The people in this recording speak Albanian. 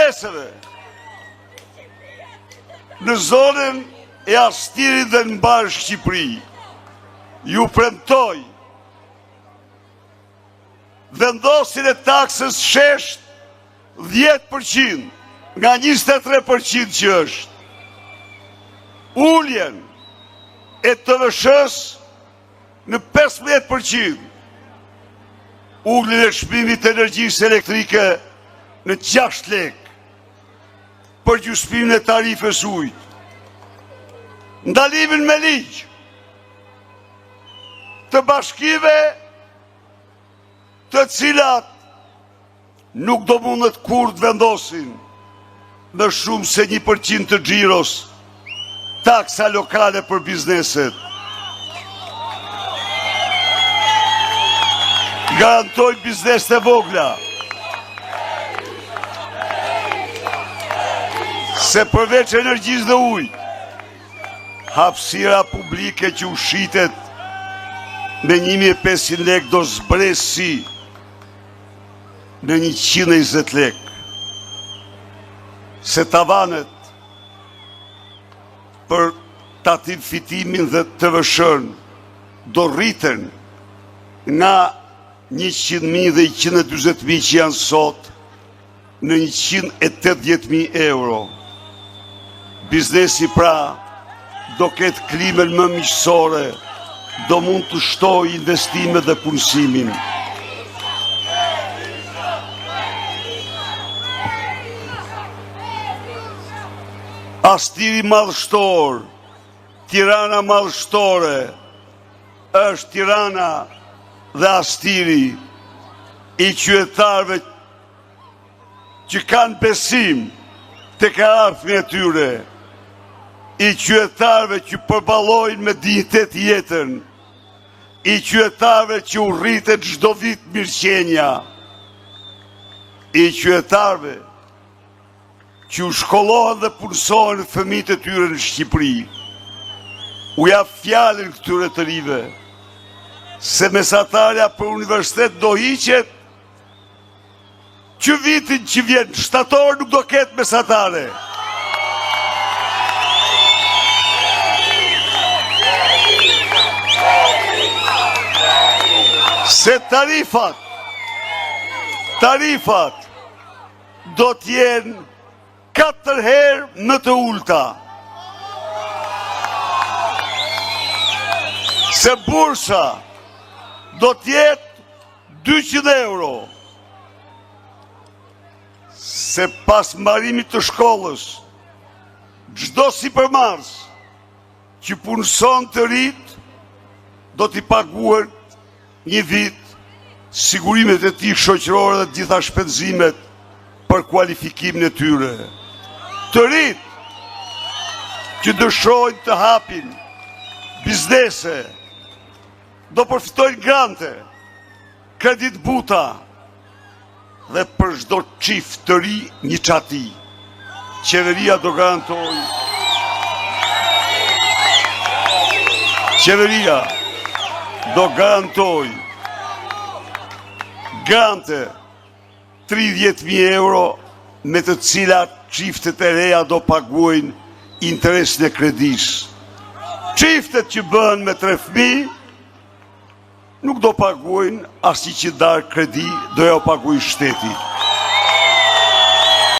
bizneseve në zonën e Astirit dhe në Bashkë Shqipëri. Ju premtoj vendosin e taksës shesht 10% nga 23% që është. Ulljen e TVSH-s në 15%. Ulljen e çmimit të energjisë elektrike në 6 lekë. Për gjysmimin e tarifës ujit. Ndalimin me ligj të bashkive të cilat nuk do mundet kur të vendosin në shumë se 1% të xhiros taksa lokale për bizneset. Garantojnë bizneset e vogla se përveç energjisë dhe ujit, hapësira publike që u shitet me 1.500 lekë do zbresi në 120 lekë. Se tavanet për tatim fitimin dhe TVSH-n do rriten nga 100.000 dhe 140.000 që janë sot në 180.000 euro. Biznesi pra do ketë klimën më miqësore, do mund të shtoj investimet dhe punësimin. Astiri madhështor, Tirana madhështore, është Tirana dhe Astiri i qytetarëve që kanë besim të ka ardhmën e tyre, i qytetarëve që përballojnë me dinjitet jetën, i qytetarëve që u rritet çdo vit mirëqenia, i qytetarëve që u shkollohen dhe punësohen fëmijët e tyre në Shqipëri. U jap fjalën këtyre të rive se mesatarja për universitet do hiqet, që vitin që vjen shtator nuk do ketë mesatare. Se tarifat do t'jenë 4 herë më të ulta. Se bursa do t'jetë 200 euro. Se pas mbarimit të shkollës, çdo sipërmarrës që punëson të rit, do t'i paguhen një vit sigurimet e tij shoqërore dhe gjitha shpenzimet për kualifikimin e tyre. Të rit që dëshojnë të hapin biznese, do përfitojnë grante, kredit buta, dhe për çdo çift të ri një çati. Qeveria do garantojë. Qeveria do garantoj grante 30.000 euro me të cilat çiftet e reja do paguajnë interesin e kredis. Çiftet që bëhen me 3 fëmijë nuk do paguajnë asnjë që darë kredi, do ja paguajë shteti.